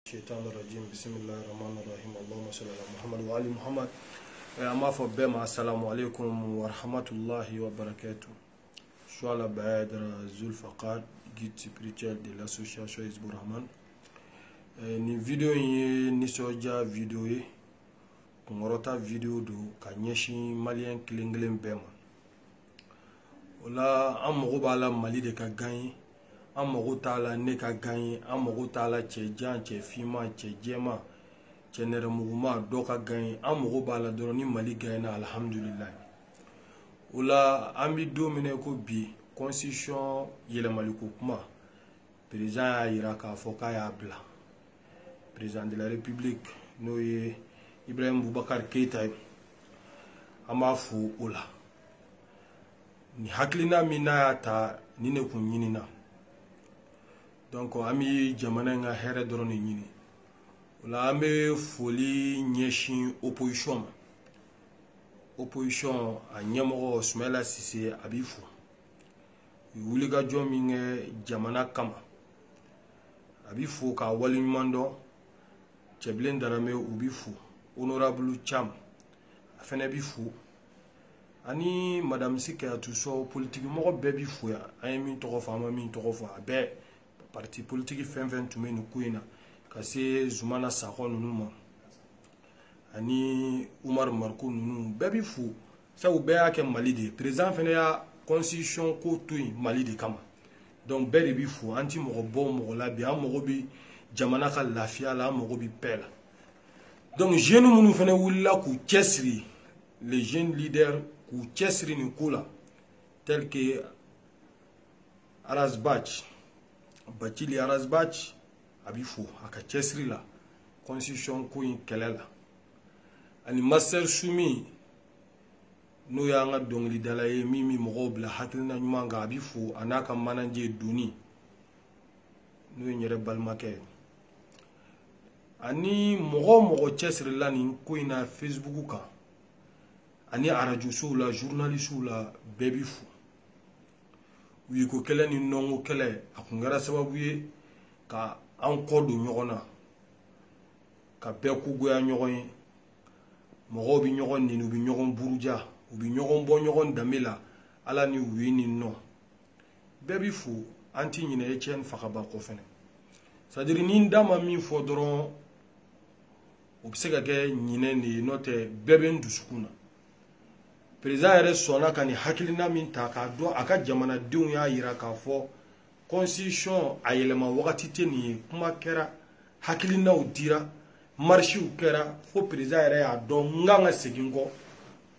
الشيطان الرجيم بسم الله الرحمن الرحيم اللهم صل على محمد وعلى محمد أما فبما السلام عليكم ورحمة الله وبركاته. Je suis à la Baïdra Zulfaqar, guide spirituel de l'association Hizbur Rahman. Ni vidéo ni soja vidéo kongorota vidéo do kanyeshi malien kilinglen bema. Ola amogo bala Mali de ka gagner. Amogo tala ne ka gagner, amogo tala tchejan, tchefima, tchejema, tchenere mouvement do ka gagner, amogo bala doroni Mali gagner alhamdulillah. Ola ami domine ko bi constitution yele Mali ko kuma. Président ira ka foka ya bla. Président de la République noye Ibrahim Boubacar Keïta amafu ola. Ni haklina mina ta ni ne kun nyinina. Donc ami jamana nga here drone nyini la ambe foli nyeshin opposition a nyamo Ismaila Cissé abifu wuli ga jomi nge jamana kama abifu ka wali mando Cheblen Darame ubifu honorable Cham afene bifu ani madame Sika tuso politique mo bebi fu ya ayemi to fama mi to fa be parti politique fin tume nu kuina kase Zumana Sakho nunu ani Umar Marko nunu bebi fu sa ube ake Mali de président fene ya constitution ko tuyi Mali de kama donc beri bi fu anti mo bo mo la bi mo bi jamana ka lafia la mo bi pela donc jeune munu fene wulla ku chesri les jeunes leaders ku chesri ni kula tel que Arasbach Bachili Arasbach abifu aka chesri la constitution ko in kelela ani master sumi no ya nga dongli dalaye mimi mogobla hatlina nyumanga abifu anaka mananje duni no nyere balmake ani mogo chesri la ni ko ina Facebook ka ani araju sula journaliste la baby fu wi ko kele ni nongo kele akungara sababu ye ka anko do nyogona ka be ku goya nyogon mogo bi nyogon ni bi nyogon buruja ubi nyogon bo nyogon damela ala ni wi ni no baby fu anti nyine echen fakaba ko fene c'est-à-dire ni ndama mi fodron obsega ke nyine ni note bebe ndusukuna président yɛrɛ sɔnna ka ni hakilina min ta k'a dɔn a ka jamanadenw y'a yira k'a fɔ constitution a yɛlɛma wagati tɛ nin ye kuma kɛra hakilinaw dira marchiw kɛra fo président yɛrɛ y'a dɔn n kan ka segin kɔ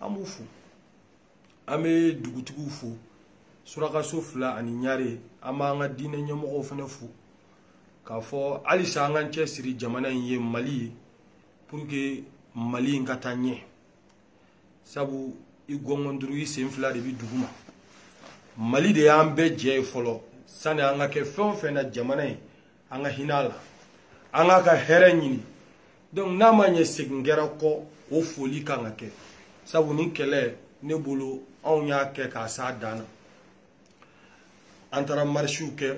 an b'u fo an bɛ dugutigiw fo surakaso 2 ani ɲare an b'an ka diinɛ ɲɛmɔgɔw fana fo k'a fɔ halisa an k'an cɛsiri jamana in ye Mali ye pour que Mali in ka taa ɲɛ sabu igongonduru isenfla de bi duguma Mali de an be je folo sane an ka ke fɛn na jamana ye an ka hinala an ka here ɲini donc n'a ma ɲɛ segin kɛra kɔ o foli kan ka kɛ sabu ni kɛlɛ ne bolo anw y'a kɛ k'a s'a dana an taara marchiw kɛ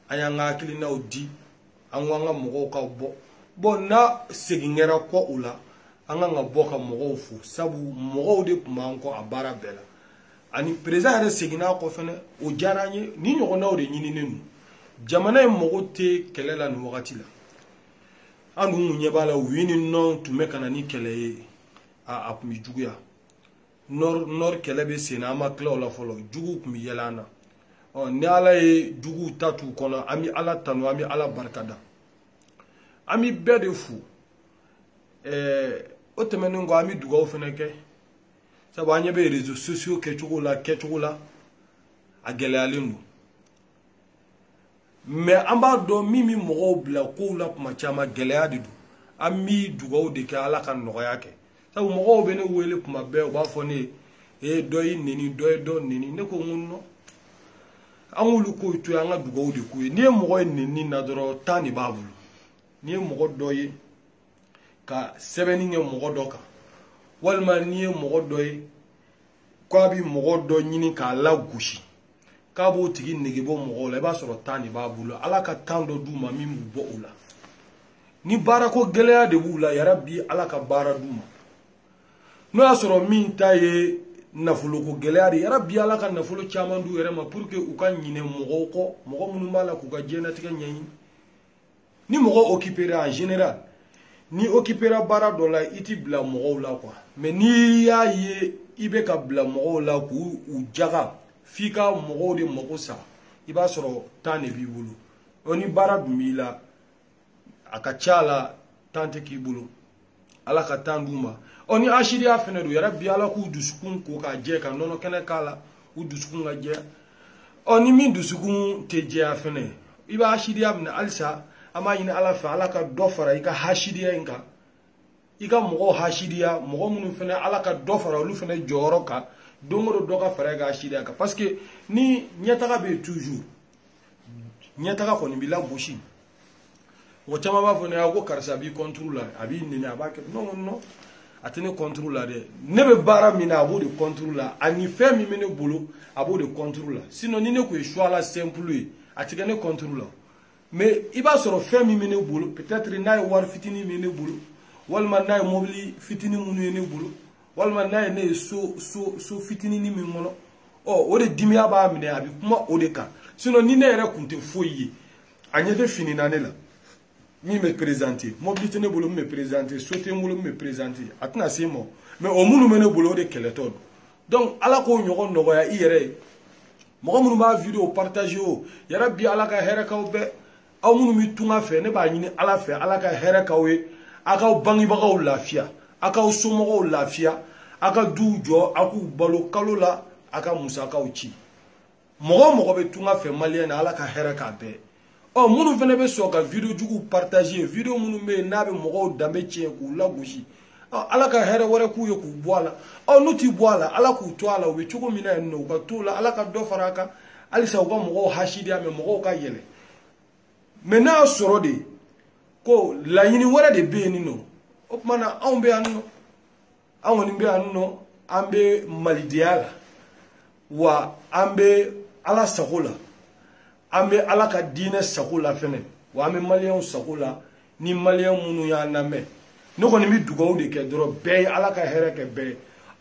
an y'an ka hakilinaw di an ko an ka mɔgɔw ka bɔ bon n'a segin kɛra kɔ o la an ka bɔ ka mɔgɔw fo sabu mɔgɔw de tun b'an kɔ a baara bɛɛ la ani président yɛrɛ seginna kɔ fɛnɛ o diyara an ye ni ɲɔgɔnnaw de ɲininen don jamana in mago tɛ kɛlɛ la nin wagati la an dun ɲɛ b'a la wi ni nɔn tun bɛ ka na ni kɛlɛ ye a tun bɛ juguya nɔr kɛlɛ bɛ sen na an ma tila o la fɔlɔ juguw tun bɛ yɛlɛ an na ni ala ye juguw ta t'u kɔnɔ an bɛ ala tanu an bɛ ala barikada an bɛ bɛɛ de fo o tɛmɛnen kɔ an bɛ dugawu fana kɛ sabu an ɲɛ bɛ réseaux sociaux kɛcogo la a gɛlɛyalen don mais an b'a dɔn min bɛ mɔgɔw bila kow la kuma caman gɛlɛya de don an bɛ dugawu de kɛ ala ka nɔgɔya kɛ sabu mɔgɔw bɛ ne wele kuma bɛɛ u b'a fɔ ne ye dɔ y'i neni dɔ ye dɔ neni ne ko n ko non an k'olu kow to yen an ka dugawu de k'u ye n'i ye mɔgɔ ye neni na dɔrɔn temps de b'a bolo n'i ye mɔgɔ dɔ ye ka sɛbɛnni kɛ mɔgɔ dɔ kan walima n'i ye mɔgɔ dɔ ye k'a bɛ mɔgɔ dɔ ɲini k'a lagosi k'a b'o tigi nege bɔ mɔgɔw la i b'a sɔrɔ temps de b'a bolo ala ka temps dɔ d'u ma min b'u bɔ o la ni baara ko gɛlɛya de b'u la yarabi ala ka baara d'u ma n'o y'a sɔrɔ min ta ye nafolo ko gɛlɛya de yarabi ala ka nafolo caman d'u yɛrɛ ma pour que u ka ɲinɛ mɔgɔw kɔ mɔgɔ minnu b'a la k'u ka diɲɛlatigɛ ɲɛɲini ni mɔgɔ occupera en général ni occupera baara dɔ la i ti bila mɔgɔw la quoi mais n'i y'a ye i bɛ ka bila mɔgɔw la k'u jaga f'i ka mɔgɔw de mago sa i b'a sɔrɔ temps de b'i bolo o ni baara dun b'i la a ka ca la temps tɛ k'i bolo ala ka temps d'u ma o ni asidiya fɛnɛ don yarabi ala k'u dusukun ko k'a jɛ ka nɔnɔ kɛnɛ k'a la u dusukun ka jɛ o ni min dusukun tɛ jɛya fɛnɛ i b'a asidiya minɛ halisa an b'a ɲini ala fɛ ala ka dɔ fara i ka hasidiya in kan i ka mɔgɔw hasidiya mɔgɔ minnu fɛnɛ ala ka dɔ fara olu fɛnɛ jɔyɔrɔ kan don o don dɔ ka fara i ka hasidiya kan parce que ni ɲɛtaga bɛ yen toujours ɲɛtaga kɔni b'i lagosi mɔgɔ caman b'a fɔ ne ko karisa b'i contre la a b'i nɛni a b'a kɛ non non a tɛ ne contre la dɛ ne bɛ baara min na a b'o de contre la ani fɛn min bɛ ne bolo a b'o de contre la sinon ni ne kun ye choix la simple ye a tɛ kɛ ne contre la mais i b'a sɔrɔ fɛn min bɛ ne bolo peut-être n'a ye wari fitinin min ne bolo walima n'a ye mobili fitinin minnu ye ne bolo walima n'a ye ne ye so fitinin min kɔnɔ o de dimiya b'a minɛ a bɛ kuma o de kan sinon ni ne yɛrɛ kun tɛ foyi ye a ɲɛ tɛ fini na ne la min bɛ présenter mobili tɛ ne bolo min bɛ présenter so tɛ n bolo min bɛ présenter a tɛna se ma mais o minnu bɛ ne bolo o de kɛlɛtɔ don donc ala k'o ɲɔgɔn nɔgɔya i yɛrɛ ye mɔgɔ minnu b'a vidéo partager o yarabi ala ka hɛrɛ k'aw bɛɛ aw minnu bɛ tunga fɛ ne b'a ɲini ala fɛ ala ka hɛrɛ k'aw ye a k'aw bangebagaw lafiya a k'aw somɔgɔw lafiya a ka duw jɔ a k'u balo kalo la a ka musakaw ci mɔgɔ o mɔgɔ bɛ tunga fɛ maliyɛn na ala ka hɛrɛ k'a bɛɛ minnu fana bɛ sɔn ka vidéo jugu partager vidéo minnu bɛ yen n'a bɛ mɔgɔw danbe tiɲɛ k'u lagosi ala ka hɛrɛ wɛrɛ k'u ye k'u bɔ a la n'u ti bɔ a la ala k'u to a la u bɛ cogo min na yen nɔ u ka to la ala ka dɔ fara a kan halisa u ka mɔgɔw hasidiya mɛ mɔgɔw ka yɛlɛ mais n'a y'a sɔrɔ de ko laɲini wɛrɛ de bɛ yen nɔ o tuma na anw bɛ yan nɔ an kɔni bɛ yan nɔ an bɛ malidenya la wa an bɛ ala sago la an bɛ ala ka diinɛ sago la fɛnɛ wa an bɛ maliyɛnw sago la ni maliyɛn minnu y'an lamɛn ne kɔni bɛ dugawu de kɛ dɔrɔn bɛɛ ye ala ka hɛrɛ kɛ bɛɛ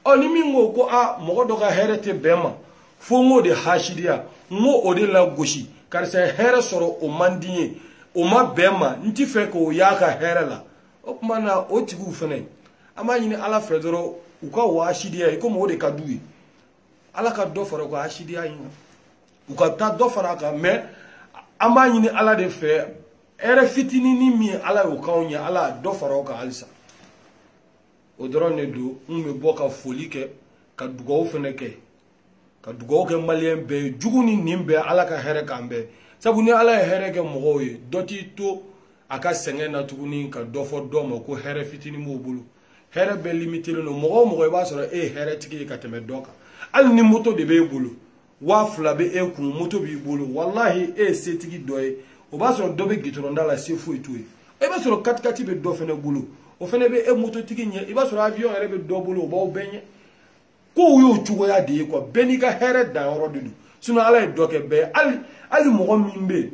ye ni min ko ko mɔgɔ dɔ ka hɛrɛ tɛ bɛɛ ma fo n k'o de hasidiya n k'o o de lagosi karisa ye hɛrɛ sɔrɔ o man di n ye o ma bɛn ma n ti fɛ k'o y'a ka hɛrɛ la o tuma na o tigiw fɛnɛ an b'a ɲini ala fɛ dɔrɔn u ka o hasidiya ye komi o de ka d'u ye ala ka dɔ fara u ka hasidiya in kan u ka taa dɔ fara a kan mais an b'a ɲini ala de fɛ hɛrɛ fitinin min ala y'o k'anw ɲɛ ala dɔ fara o kan halisa o dɔrɔn de don n bɛ bɔ ka foli kɛ ka dugawu fɛnɛ kɛ ka dugawu kɛ maliyɛn bɛɛ ye jugu ni nin bɛɛ ala ka hɛrɛ k'an bɛɛ sabu ni ala ye hɛrɛ kɛ mɔgɔw ye dɔ t'i to a ka sɛgɛn na tuguni ka dɔ fɔ dɔ ma ko hɛrɛ fitinin b'o bolo hɛrɛ bɛɛ limitelen don mɔgɔ o mɔgɔ i b'a sɔrɔ e ye hɛrɛ tigi ye ka tɛmɛ dɔ kan hali ni moto de b'e bolo 2000 bɛ e kun moto b'i bolo wallahi e ye setigi dɔ ye o b'a sɔrɔ dɔ bɛ gitɔrɔnda la se foyi t'o ye e b'a sɔrɔ 4x4 bɛ dɔ fɛnɛ bolo o fɛnɛ bɛ e mototigi ɲɛ i b'a sɔrɔ avion yɛrɛ bɛ dɔ bolo o b'aw bɛɛ ɲɛ kow y'o cogoya de ye quoi bɛɛ n'i ka hɛrɛ danyɔrɔ de don sinon ala ye dɔ kɛ bɛɛ ye hali mɔgɔ min bɛ yen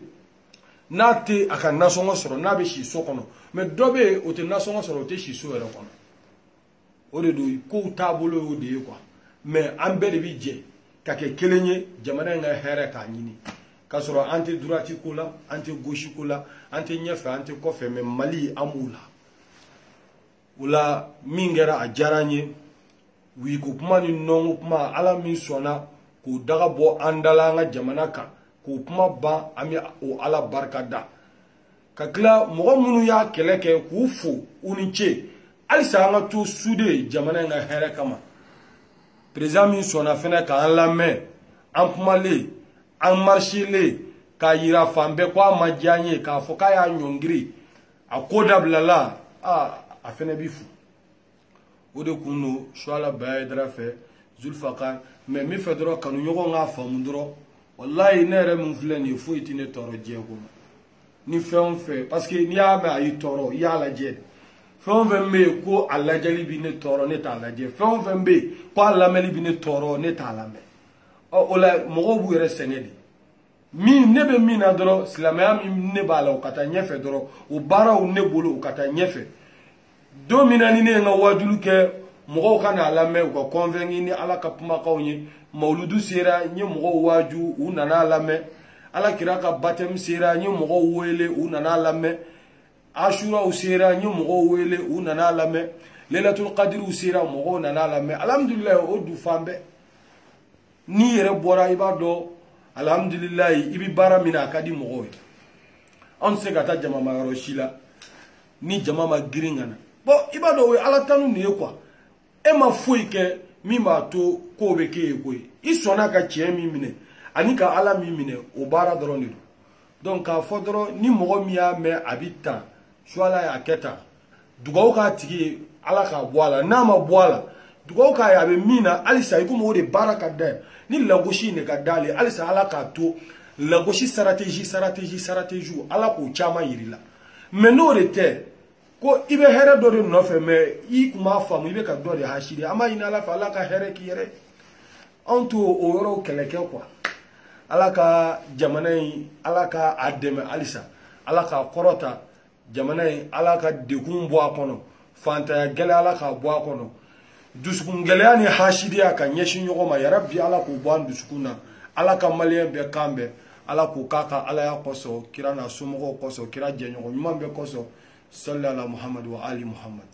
n'a tɛ a ka nasɔngɔ sɔrɔ n'a bɛ si so kɔnɔ mais dɔ bɛ yen o tɛ nasɔngɔ sɔrɔ o tɛ si so yɛrɛ kɔnɔ o de don kow taabolo y'o de ye quoi mais an bɛɛ de bɛ jɛ ka kɛ kelen ye jamana in ka hɛrɛ k'a ɲini k'a sɔrɔ an tɛ droite ko la an tɛ gauche ko la an tɛ ɲɛfɛ an tɛ kɔfɛ mais mali an b'o la o la min kɛra a diyara n ye wiko kuma ni nɔngo kuma ala min sɔnna k'o daga bɔ an da la an ka jamana kan k'o kuma ban an bɛ o ala barika da ka tila mɔgɔ minnu y'a kɛlɛ kɛ k'u fo u ni ce halisa an ka to sude jamana in ka hɛrɛ kama président min sɔnna fɛnɛ k'an lamɛn an kumalen an marchelen k'a yira fan bɛɛ ko a ma diya n ye k'a fɔ k'a y'a ɲɔngiri a ko dabilala a fɛnɛ bi fo o de kun don Suala Bayadara fɛ Zulfakar mais min fɛ dɔrɔn kanuɲɔgɔn k'a faamu dɔrɔn wallahi ne yɛrɛ min filɛ nin ye foyi tɛ ne tɔɔrɔ diɲɛ kɔnɔ ni fɛn o fɛn parce que n'i y'a mɛn a y'i tɔɔrɔ i y'a lajɛ fɛn o fɛn bɛ yen ko a lajɛli bɛ ne tɔɔrɔ ne t'a lajɛ fɛn o fɛn bɛ yen ko a lamɛnli bɛ ne tɔɔrɔ ne t'a lamɛn o la mɔgɔw b'u yɛrɛ sɛgɛn de min ne be min na dɔrɔn silamɛya min ne b'a la o ka taa ɲɛfɛ dɔrɔn o baaraw ne bolo o ka taa ɲɛfɛ don min na ni ne ye n ka wajulu kɛ mɔgɔw ka n'a lamɛn u ka convaincre ni ala ka kumakanw ye mawludu sera n ye mɔgɔw waju u nana lamɛn ala kira ka baptême sera n ye mɔgɔw wele u nana lamɛn ashuraw sera n ye mɔgɔw wele u nana lamɛn lailatul qadriw sera mɔgɔw nana lamɛn alhamdulilayi o du fan bɛɛ n'i yɛrɛ bɔra i b'a dɔn alhamdulilayi i bi baara min na a ka di mɔgɔw ye anw tɛ se ka taa jama ma yɔrɔ si la ni jama ma girin ka na bon i b'a dɔn o ye ala tanu nin ye quoi e ma foyi kɛ min b'a to kow bɛ k'e ye koyi i sɔnna ka tiɲɛ min minɛ ani ka ala min minɛ o baara dɔrɔn de don donc k'a fɔ dɔrɔn ni mɔgɔ min y'a mɛn a bi tan su ala y'a kɛ tan dugawu k'a tigi ye ala k'a bɔ a la n'a ma bɔ a la dugawu k'a ye a bɛ min na halisa i komi o de baara ka da ye ni lagosi in de ka d'ale halisa ala k'a to lagosi stratégie ala k'o caman yir'i la mais n'o de tɛ ko i bɛ hɛrɛ dɔ de nɔfɛ mais i kun b'a faamu i bɛ ka dɔ de hasidi an b'a ɲini ala fɛ ala ka hɛrɛ k'i yɛrɛ anw t'o yɔrɔw kɛlɛ kɛ quoi ala ka jamana in ala ka a dɛmɛ halisa ala k'a kɔrɔta jamana in ala ka dekun bɔ a kɔnɔ fantanya gɛlɛya ala k'a bɔ a kɔnɔ dusukun gɛlɛya ni hasidiya ka ɲɛsin ɲɔgɔn ma yarabi ala k'o bɔ an dusukun na ala ka maliyɛn bɛɛ kan bɛɛ ala k'o k'a ka alaya kɔsɔn kira n'a somɔgɔw kɔsɔn kira jɛɲɔgɔn ɲuman bɛɛ kɔsɔn salli ala muhamadu wa ali muhamadu